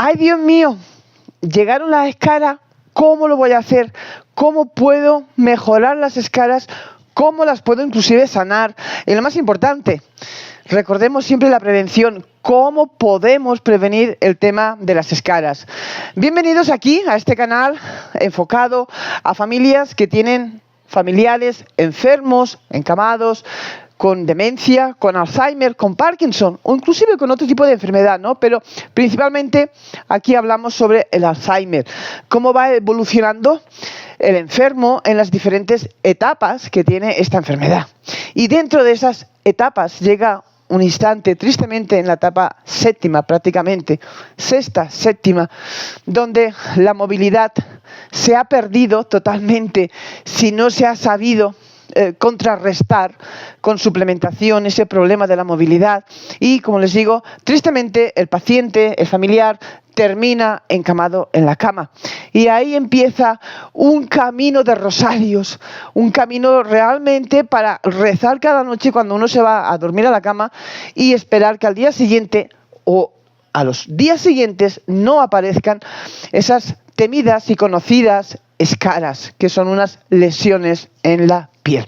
¡Ay, Dios mío! Llegaron las escaras, ¿cómo lo voy a hacer? ¿Cómo puedo mejorar las escaras? ¿Cómo las puedo inclusive sanar? Y lo más importante, recordemos siempre la prevención. ¿Cómo podemos prevenir el tema de las escaras? Bienvenidos aquí a este canal enfocado a familias que tienen familiares enfermos, encamados, con demencia, con Alzheimer, con Parkinson o inclusive con otro tipo de enfermedad, ¿no? Pero principalmente aquí hablamos sobre el Alzheimer. ¿Cómo va evolucionando el enfermo en las diferentes etapas que tiene esta enfermedad? Y dentro de esas etapas llega un instante, tristemente en la etapa séptima prácticamente, sexta, séptima, donde la movilidad se ha perdido totalmente si no se ha sabido contrarrestar con suplementación ese problema de la movilidad y, como les digo, tristemente el paciente, el familiar, termina encamado en la cama. Y ahí empieza un camino de rosarios, un camino realmente para rezar cada noche cuando uno se va a dormir a la cama y esperar que al día siguiente o a los días siguientes no aparezcan esas temidas y conocidas escaras, que son unas lesiones en la piel.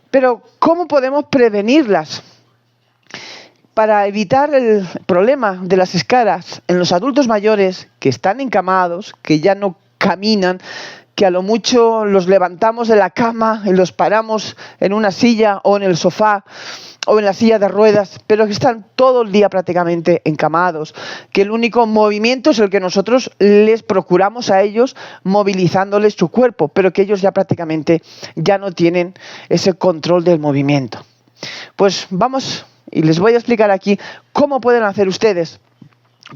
Pero, ¿cómo podemos prevenirlas? Para evitar el problema de las escaras en los adultos mayores que están encamados, que ya no caminan, que a lo mucho los levantamos de la cama y los paramos en una silla o en el sofá o en la silla de ruedas, pero que están todo el día prácticamente encamados, que el único movimiento es el que nosotros les procuramos a ellos movilizándoles su cuerpo, pero que ellos ya prácticamente ya no tienen ese control del movimiento. Pues vamos y les voy a explicar aquí cómo pueden hacer ustedes,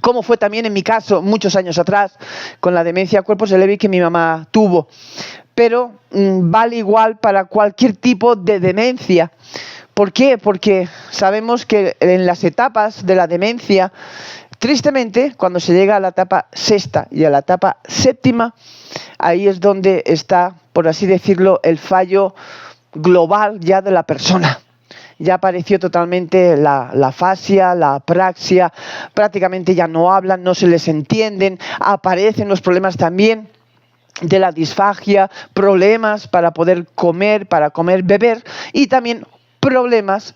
cómo fue también en mi caso muchos años atrás con la demencia cuerpo de Lewy que mi mamá tuvo, pero vale igual para cualquier tipo de demencia. ¿Por qué? Porque sabemos que en las etapas de la demencia, tristemente, cuando se llega a la etapa sexta y a la etapa séptima, ahí es donde está, por así decirlo, el fallo global ya de la persona. Ya apareció totalmente la afasia, la apraxia, prácticamente ya no hablan, no se les entienden, aparecen los problemas también de la disfagia, problemas para poder comer, beber y también problemas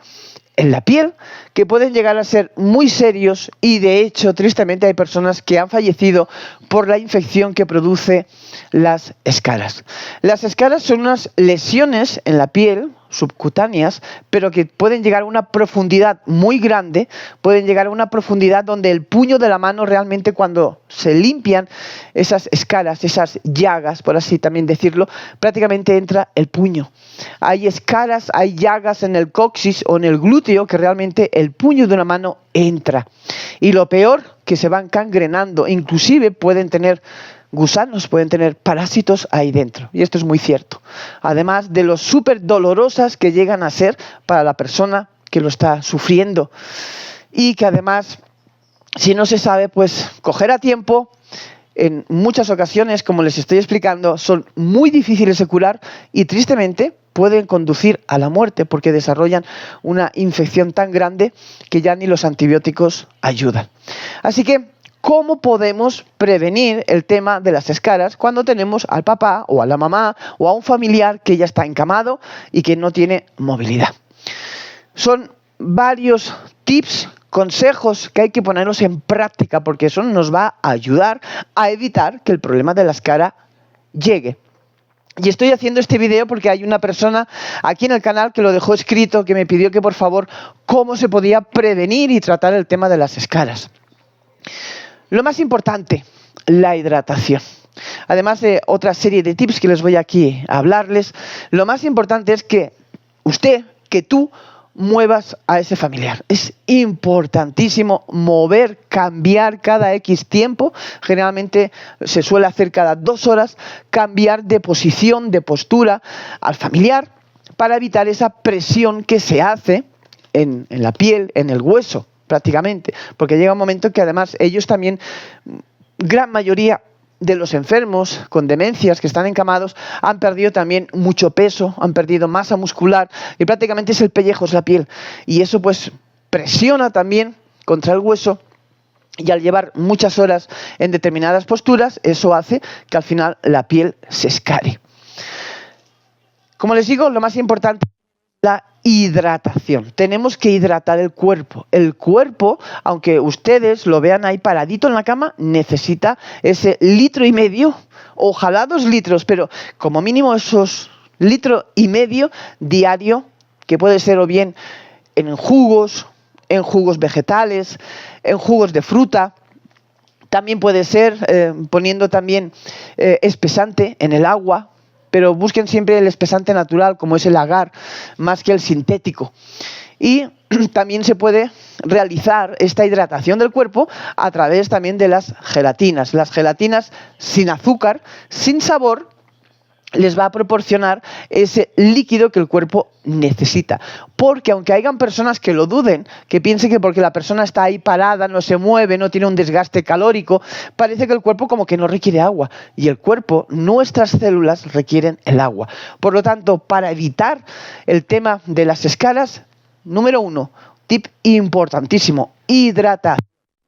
en la piel que pueden llegar a ser muy serios y de hecho tristemente hay personas que han fallecido por la infección que produce las escaras. Las escaras son unas lesiones en la piel subcutáneas, pero que pueden llegar a una profundidad muy grande, pueden llegar a una profundidad donde el puño de la mano realmente cuando se limpian esas escaras, esas llagas, por así también decirlo, prácticamente entra el puño. Hay escaras, hay llagas en el coxis o en el glúteo que realmente el puño de una mano entra. Y lo peor, que se van cangrenando, inclusive pueden tener gusanos, pueden tener parásitos ahí dentro. Y esto es muy cierto. Además de lo súper dolorosas que llegan a ser para la persona que lo está sufriendo. Y que además, si no se sabe, pues coger a tiempo, en muchas ocasiones, como les estoy explicando, son muy difíciles de curar y tristemente pueden conducir a la muerte porque desarrollan una infección tan grande que ya ni los antibióticos ayudan. Así que, ¿cómo podemos prevenir el tema de las escaras cuando tenemos al papá o a la mamá o a un familiar que ya está encamado y que no tiene movilidad? Son varios tips, consejos que hay que ponerlos en práctica porque eso nos va a ayudar a evitar que el problema de la escara llegue. Y estoy haciendo este video porque hay una persona aquí en el canal que lo dejó escrito, que me pidió que por favor, cómo se podía prevenir y tratar el tema de las escaras. Lo más importante, la hidratación. Además de otra serie de tips que les voy aquí a hablarles, lo más importante es que tú muevas a ese familiar. Es importantísimo mover, cambiar cada X tiempo. Generalmente se suele hacer cada 2 horas, cambiar de posición, de postura al familiar para evitar esa presión que se hace en la piel, en el hueso prácticamente. Porque llega un momento que además ellos también, gran mayoría de los enfermos con demencias que están encamados han perdido también mucho peso, han perdido masa muscular y prácticamente es el pellejo, es la piel. Y eso pues presiona también contra el hueso Y al llevar muchas horas en determinadas posturas, eso hace que al final la piel se escare. Como les digo, lo más importante es la hidratación. Tenemos que hidratar el cuerpo. El cuerpo, aunque ustedes lo vean ahí paradito en la cama, necesita ese 1,5 litros, ojalá 2 litros, pero como mínimo esos 1,5 litros diario, que puede ser o bien en jugos vegetales, en jugos de fruta. También puede ser poniendo también espesante en el agua, pero busquen siempre el espesante natural, como es el agar, más que el sintético. Y también se puede realizar esta hidratación del cuerpo a través también de las gelatinas. Las gelatinas sin azúcar, sin sabor, les va a proporcionar ese líquido que el cuerpo necesita. Porque aunque hayan personas que lo duden, que piensen que porque la persona está ahí parada, no se mueve, no tiene un desgaste calórico, parece que el cuerpo como que no requiere agua. Y el cuerpo, nuestras células requieren el agua. Por lo tanto, para evitar el tema de las escaras, número 1, tip importantísimo, hidratar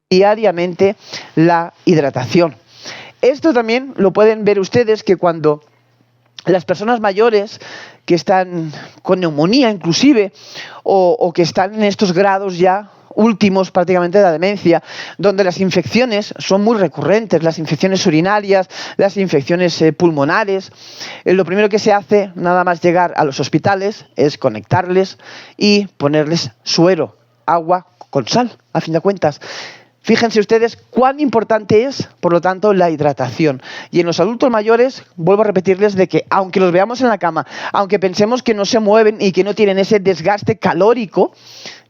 diariamente la hidratación. Esto también lo pueden ver ustedes que cuando las personas mayores que están con neumonía inclusive o que están en estos grados ya últimos prácticamente de la demencia, donde las infecciones son muy recurrentes, las infecciones urinarias, las infecciones pulmonares, lo primero que se hace nada más llegar a los hospitales es conectarles y ponerles suero, agua con sal, a fin de cuentas. Fíjense ustedes cuán importante es, por lo tanto, la hidratación. Y en los adultos mayores, vuelvo a repetirles de que, aunque los veamos en la cama, aunque pensemos que no se mueven y que no tienen ese desgaste calórico,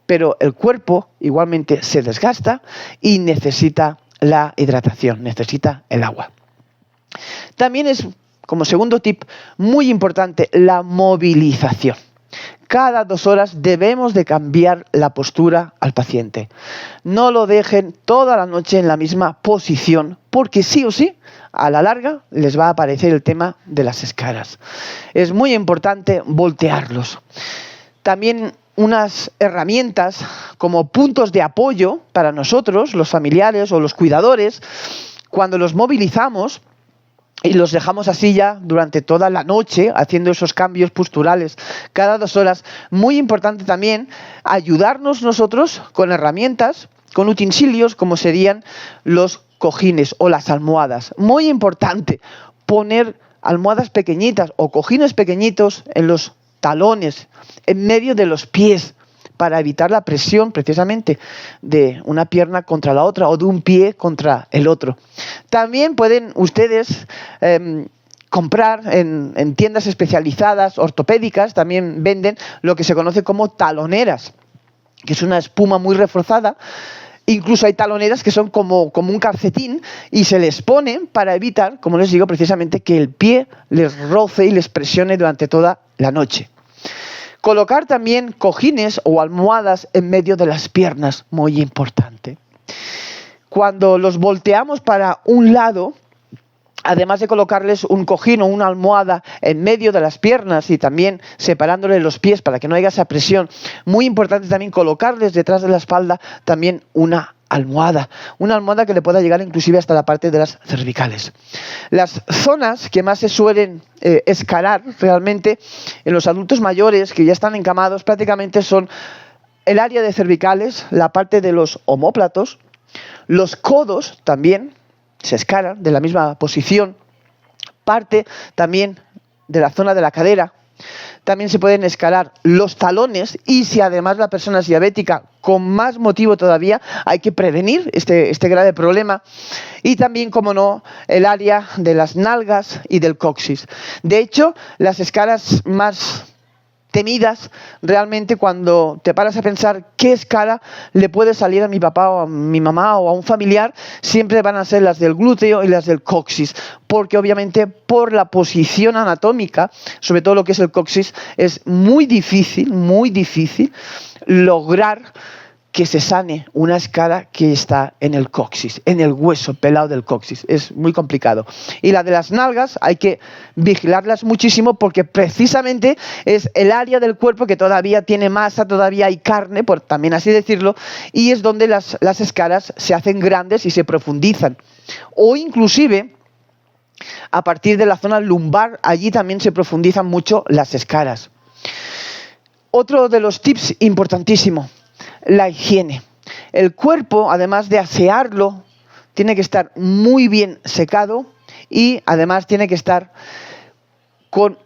pero el cuerpo igualmente se desgasta y necesita la hidratación, necesita el agua. También es, como segundo tip, muy importante la movilización. Cada 2 horas debemos de cambiar la postura al paciente. No lo dejen toda la noche en la misma posición, porque sí o sí, a la larga, les va a aparecer el tema de las escaras. Es muy importante voltearlos. También unas herramientas como puntos de apoyo para nosotros, los familiares o los cuidadores, cuando los movilizamos, y los dejamos así ya durante toda la noche, haciendo esos cambios posturales cada 2 horas. Muy importante también ayudarnos nosotros con herramientas, con utensilios, como serían los cojines o las almohadas. Muy importante poner almohadas pequeñitas o cojines pequeñitos en los talones, en medio de los pies, para evitar la presión precisamente de una pierna contra la otra o de un pie contra el otro. También pueden ustedes comprar en tiendas especializadas, ortopédicas, también venden lo que se conoce como taloneras, que es una espuma muy reforzada. Incluso hay taloneras que son como un calcetín y se les pone para evitar, como les digo, precisamente que el pie les roce y les presione durante toda la noche. Colocar también cojines o almohadas en medio de las piernas, muy importante. Cuando los volteamos para un lado, además de colocarles un cojín o una almohada en medio de las piernas y también separándoles los pies para que no haya esa presión, muy importante también colocarles detrás de la espalda también una almohada que le pueda llegar inclusive hasta la parte de las cervicales. Las zonas que más se suelen escarar realmente en los adultos mayores que ya están encamados prácticamente son el área de cervicales, la parte de los omóplatos, los codos también se escaran de la misma posición, parte también de la zona de la cadera. También se pueden escalar los talones y si además la persona es diabética, con más motivo todavía, hay que prevenir este grave problema. Y también, como no, el área de las nalgas y del coxis. De hecho, las escaras más temidas, realmente cuando te paras a pensar qué escara le puede salir a mi papá o a mi mamá o a un familiar, siempre van a ser las del glúteo y las del coxis, porque obviamente por la posición anatómica, sobre todo lo que es el coxis, es muy difícil lograr que se sane una escara que está en el coxis, en el hueso pelado del coxis. Es muy complicado. Y la de las nalgas hay que vigilarlas muchísimo porque precisamente es el área del cuerpo que todavía tiene masa, todavía hay carne, por también así decirlo, y es donde las escaras se hacen grandes y se profundizan. O inclusive, a partir de la zona lumbar, allí también se profundizan mucho las escaras. Otro de los tips importantísimo: la higiene. El cuerpo, además de asearlo, tiene que estar muy bien secado y además tiene que estar con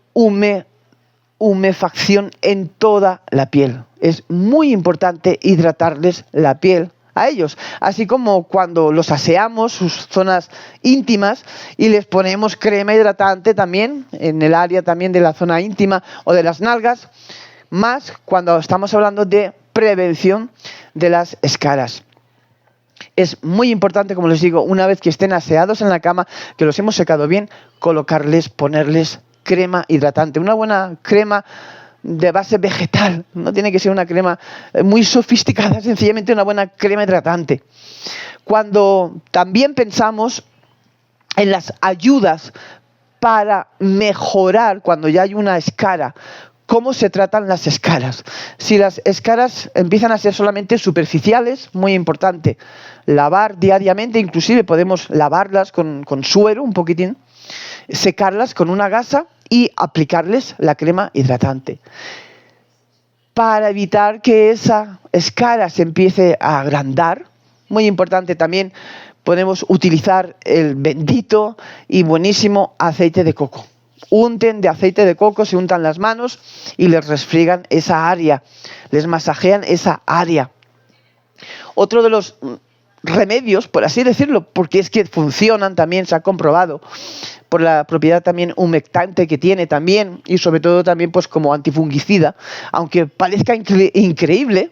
humefacción en toda la piel. Es muy importante hidratarles la piel a ellos, así como cuando los aseamos, sus zonas íntimas, y les ponemos crema hidratante también en el área también de la zona íntima o de las nalgas, más cuando estamos hablando de prevención de las escaras. Es muy importante, como les digo, una vez que estén aseados en la cama, que los hemos secado bien, ponerles crema hidratante. Una buena crema de base vegetal, no tiene que ser una crema muy sofisticada, sencillamente una buena crema hidratante. Cuando también pensamos en las ayudas para mejorar cuando ya hay una escara, ¿cómo se tratan las escaras? Si las escaras empiezan a ser solamente superficiales, muy importante lavar diariamente, inclusive podemos lavarlas con suero un poquitín, secarlas con una gasa y aplicarles la crema hidratante. Para evitar que esa escara se empiece a agrandar, muy importante también, podemos utilizar el bendito y buenísimo aceite de coco. Unten de aceite de coco, se untan las manos y les resfriegan esa área, les masajean esa área. Otro de los remedios, por así decirlo, porque es que funcionan también, se ha comprobado, por la propiedad también humectante que tiene también, y sobre todo también pues como antifungicida, aunque parezca increíble,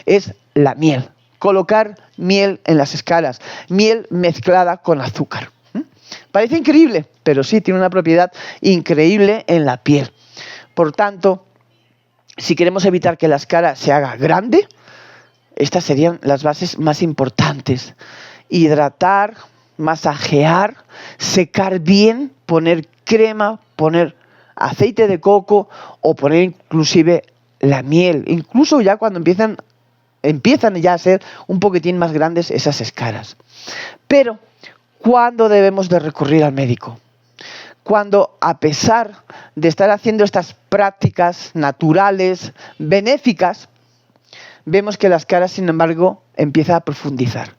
es la miel. Colocar miel en las escaras, miel mezclada con azúcar. Parece increíble, pero sí tiene una propiedad increíble en la piel. Por tanto, si queremos evitar que la escara se haga grande, estas serían las bases más importantes. Hidratar, masajear, secar bien, poner crema, poner aceite de coco o poner inclusive la miel. Incluso ya cuando empiezan ya a ser un poquitín más grandes esas escaras. Pero, ¿cuándo debemos de recurrir al médico? Cuando, a pesar de estar haciendo estas prácticas naturales, benéficas, vemos que la escara, sin embargo, empieza a profundizar.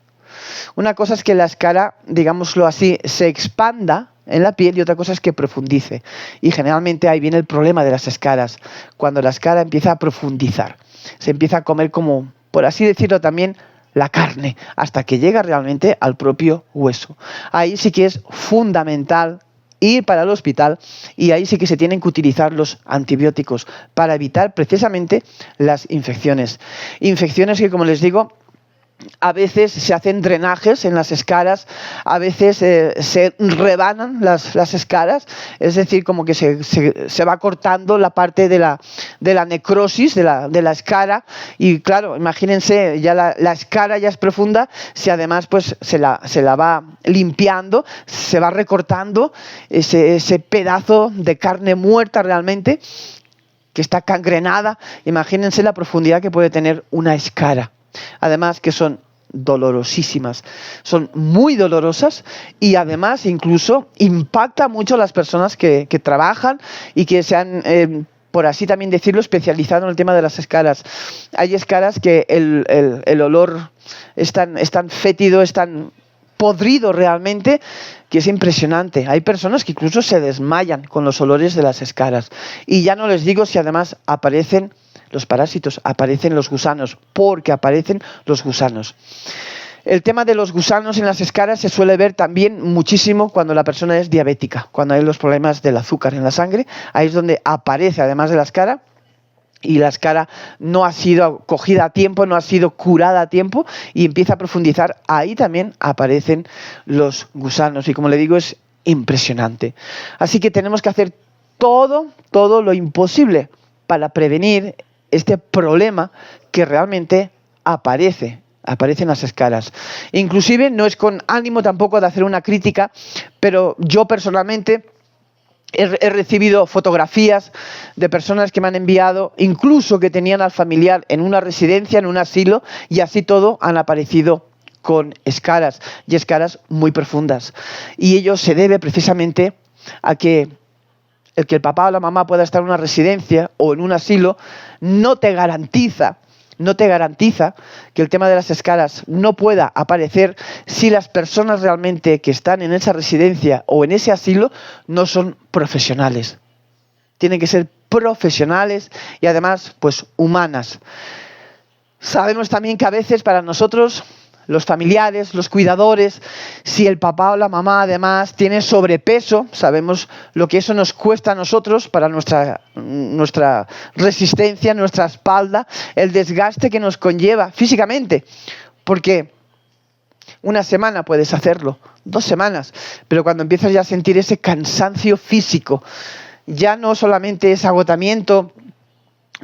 Una cosa es que la escara, digámoslo así, se expanda en la piel y otra cosa es que profundice. Y generalmente ahí viene el problema de las escaras, cuando la escara empieza a profundizar. Se empieza a comer como, por así decirlo también, la carne, hasta que llega realmente al propio hueso. Ahí sí que es fundamental ir para el hospital y ahí sí que se tienen que utilizar los antibióticos para evitar precisamente las infecciones. Infecciones que, como les digo, a veces se hacen drenajes en las escaras, a veces se rebanan las escaras, es decir, como que se va cortando la parte de la necrosis de la escara y claro, imagínense, ya la escara ya es profunda, si además pues se la va limpiando, se va recortando ese pedazo de carne muerta realmente, que está gangrenada, imagínense la profundidad que puede tener una escara. Además que son dolorosísimas, son muy dolorosas y además incluso impacta mucho a las personas que trabajan y que se han, por así también decirlo, especializado en el tema de las escaras. Hay escaras que el olor es tan fétido, es tan podrido realmente, que es impresionante. Hay personas que incluso se desmayan con los olores de las escaras. Y ya no les digo si además aparecen los parásitos, aparecen los gusanos, porque aparecen los gusanos. El tema de los gusanos en las escaras se suele ver también muchísimo cuando la persona es diabética, cuando hay los problemas del azúcar en la sangre, ahí es donde aparece además de la escara, y la escara no ha sido cogida a tiempo, no ha sido curada a tiempo y empieza a profundizar, ahí también aparecen los gusanos y como le digo es impresionante. Así que tenemos que hacer todo lo imposible para prevenir este problema que realmente aparecen las escaras. Inclusive no es con ánimo tampoco de hacer una crítica, pero yo personalmente he recibido fotografías de personas que me han enviado, incluso que tenían al familiar en una residencia, en un asilo, y así todo han aparecido con escaras, y escaras muy profundas. Y ello se debe precisamente a que el papá o la mamá pueda estar en una residencia o en un asilo no te garantiza que el tema de las escaras no pueda aparecer si las personas realmente que están en esa residencia o en ese asilo no son profesionales. Tienen que ser profesionales y además, pues, humanas. Sabemos también que a veces para nosotros, los familiares, los cuidadores, si el papá o la mamá además tiene sobrepeso, sabemos lo que eso nos cuesta a nosotros para nuestra resistencia, nuestra espalda, el desgaste que nos conlleva físicamente, porque una semana puedes hacerlo, 2 semanas, pero cuando empiezas ya a sentir ese cansancio físico, ya no solamente es agotamiento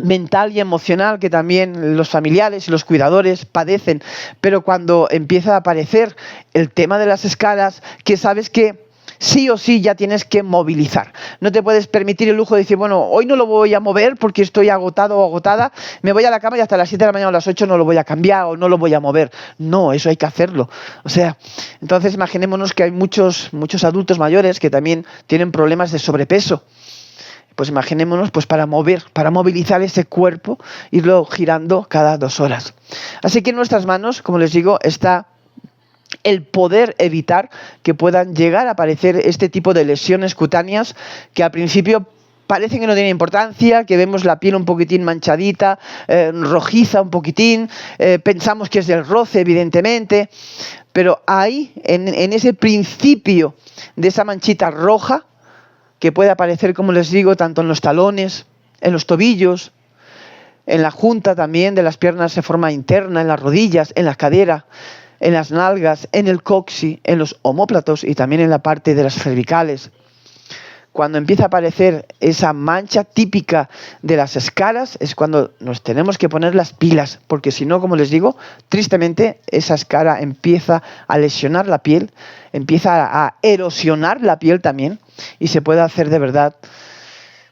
mental y emocional que también los familiares y los cuidadores padecen, pero cuando empieza a aparecer el tema de las escalas, que sabes que sí o sí ya tienes que movilizar. No te puedes permitir el lujo de decir, bueno, hoy no lo voy a mover porque estoy agotado o agotada, me voy a la cama y hasta las 7 de la mañana o las 8 no lo voy a cambiar o no lo voy a mover. No, eso hay que hacerlo. O sea, entonces imaginémonos que hay muchos adultos mayores que también tienen problemas de sobrepeso. Pues imaginémonos, pues para movilizar ese cuerpo, irlo girando cada 2 horas. Así que en nuestras manos, como les digo, está el poder evitar que puedan llegar a aparecer este tipo de lesiones cutáneas que al principio parece que no tiene importancia, que vemos la piel un poquitín manchadita, rojiza un poquitín, pensamos que es del roce, evidentemente, pero ahí, en ese principio de esa manchita roja, que puede aparecer, como les digo, tanto en los talones, en los tobillos, en la junta también de las piernas de forma interna, en las rodillas, en la cadera, en las nalgas, en el coxis, en los omóplatos y también en la parte de las cervicales. Cuando empieza a aparecer esa mancha típica de las escaras es cuando nos tenemos que poner las pilas, porque si no, como les digo, tristemente esa escara empieza a lesionar la piel, empieza a erosionar la piel también y se puede hacer de verdad,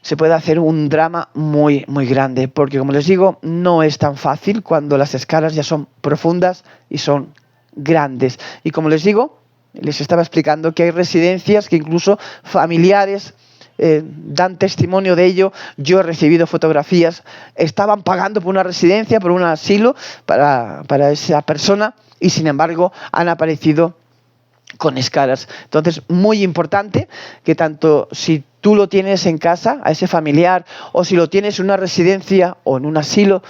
se puede hacer un drama muy, muy grande, porque como les digo, no es tan fácil cuando las escaras ya son profundas y son grandes. Y como les digo, les estaba explicando que hay residencias que incluso familiares dan testimonio de ello. Yo he recibido fotografías, estaban pagando por una residencia, por un asilo para esa persona y sin embargo han aparecido con escaras. Entonces, muy importante que tanto si tú lo tienes en casa, a ese familiar, o si lo tienes en una residencia o en un asilo,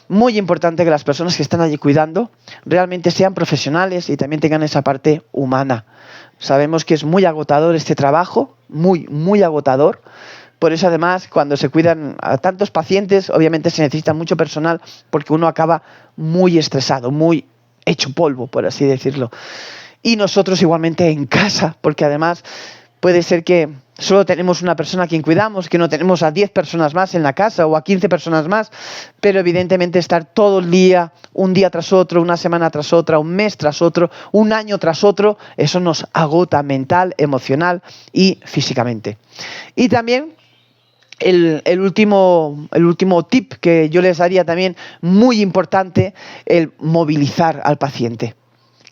muy importante que las personas que están allí cuidando realmente sean profesionales y también tengan esa parte humana. Sabemos que es muy agotador este trabajo, muy, muy agotador. Por eso, además, cuando se cuidan a tantos pacientes, obviamente se necesita mucho personal porque uno acaba muy estresado, muy hecho polvo, por así decirlo. Y nosotros igualmente en casa, porque además puede ser que solo tenemos una persona a quien cuidamos, que no tenemos a 10 personas más en la casa o a 15 personas más, pero evidentemente estar todo el día, un día tras otro, una semana tras otra, un mes tras otro, un año tras otro, eso nos agota mental, emocional y físicamente. Y también el último tip que yo les daría también, muy importante, el movilizar al paciente.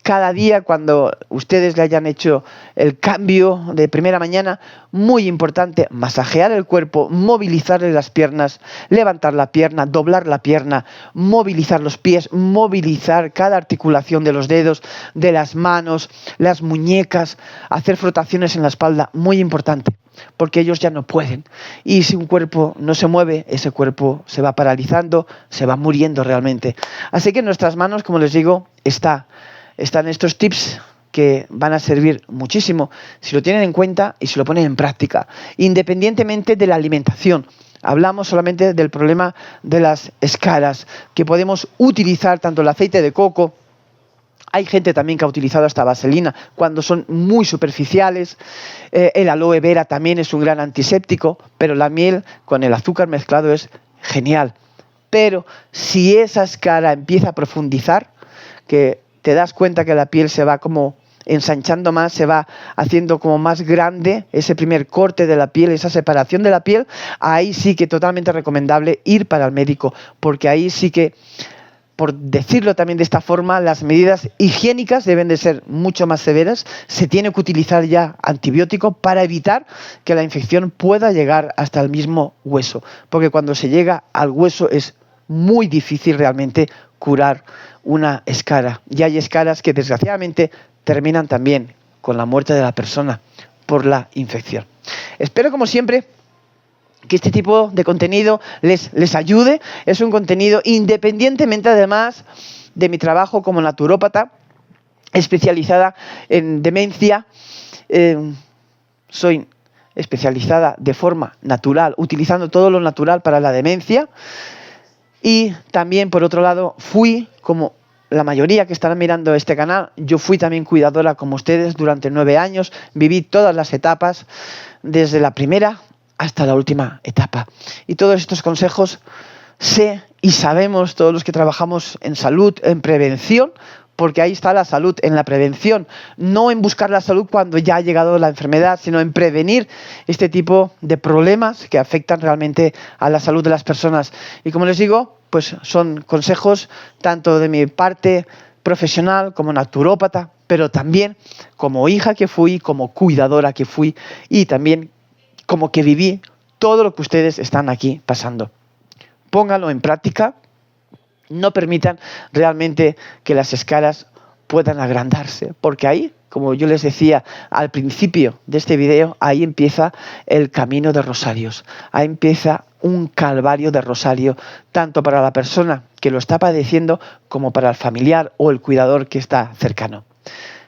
Cada día cuando ustedes le hayan hecho el cambio de primera mañana, muy importante, masajear el cuerpo, movilizarle las piernas, levantar la pierna, doblar la pierna, movilizar los pies, movilizar cada articulación de los dedos, de las manos, las muñecas, hacer frotaciones en la espalda, muy importante, porque ellos ya no pueden. Y si un cuerpo no se mueve, ese cuerpo se va paralizando, se va muriendo realmente. Así que en nuestras manos, como les digo, están estos tips que van a servir muchísimo si lo tienen en cuenta y si lo ponen en práctica, independientemente de la alimentación. Hablamos solamente del problema de las escaras, que podemos utilizar tanto el aceite de coco. Hay gente también que ha utilizado hasta vaselina cuando son muy superficiales. El aloe vera también es un gran antiséptico, pero la miel con el azúcar mezclado es genial. Pero si esa escara empieza a profundizar, que te das cuenta que la piel se va como ensanchando más, se va haciendo como más grande, ese primer corte de la piel, esa separación de la piel, ahí sí que totalmente recomendable ir para el médico, porque ahí sí que, por decirlo también de esta forma, las medidas higiénicas deben de ser mucho más severas. Se tiene que utilizar ya antibiótico para evitar que la infección pueda llegar hasta el mismo hueso, porque cuando se llega al hueso es muy difícil realmente curar una escara. Y hay escaras que desgraciadamente terminan también con la muerte de la persona por la infección. Espero, como siempre, que este tipo de contenido les ayude. Es un contenido independientemente, además, de mi trabajo como naturópata especializada en demencia. Soy especializada de forma natural, utilizando todo lo natural para la demencia. Y también, por otro lado, fui, como la mayoría que estarán mirando este canal, yo fui también cuidadora como ustedes durante 9 años. Viví todas las etapas, desde la primera hasta la última etapa. Y todos estos consejos sé y sabemos todos los que trabajamos en salud, en prevención, porque ahí está la salud, en la prevención, no en buscar la salud cuando ya ha llegado la enfermedad, sino en prevenir este tipo de problemas que afectan realmente a la salud de las personas. Y como les digo, pues son consejos tanto de mi parte profesional como naturópata, pero también como hija que fui, como cuidadora que fui y también como que viví todo lo que ustedes están aquí pasando. Pónganlo en práctica. No permitan realmente que las escaras puedan agrandarse, porque ahí, como yo les decía al principio de este video, ahí empieza el camino de rosarios. Ahí empieza un calvario de rosario, tanto para la persona que lo está padeciendo como para el familiar o el cuidador que está cercano.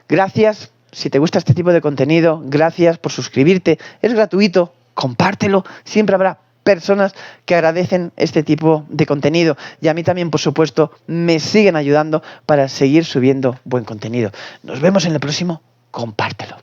Gracias. Si te gusta este tipo de contenido, gracias por suscribirte. Es gratuito, compártelo. Siempre habrá personas que agradecen este tipo de contenido y a mí también, por supuesto, me siguen ayudando para seguir subiendo buen contenido. Nos vemos en el próximo. Compártelo.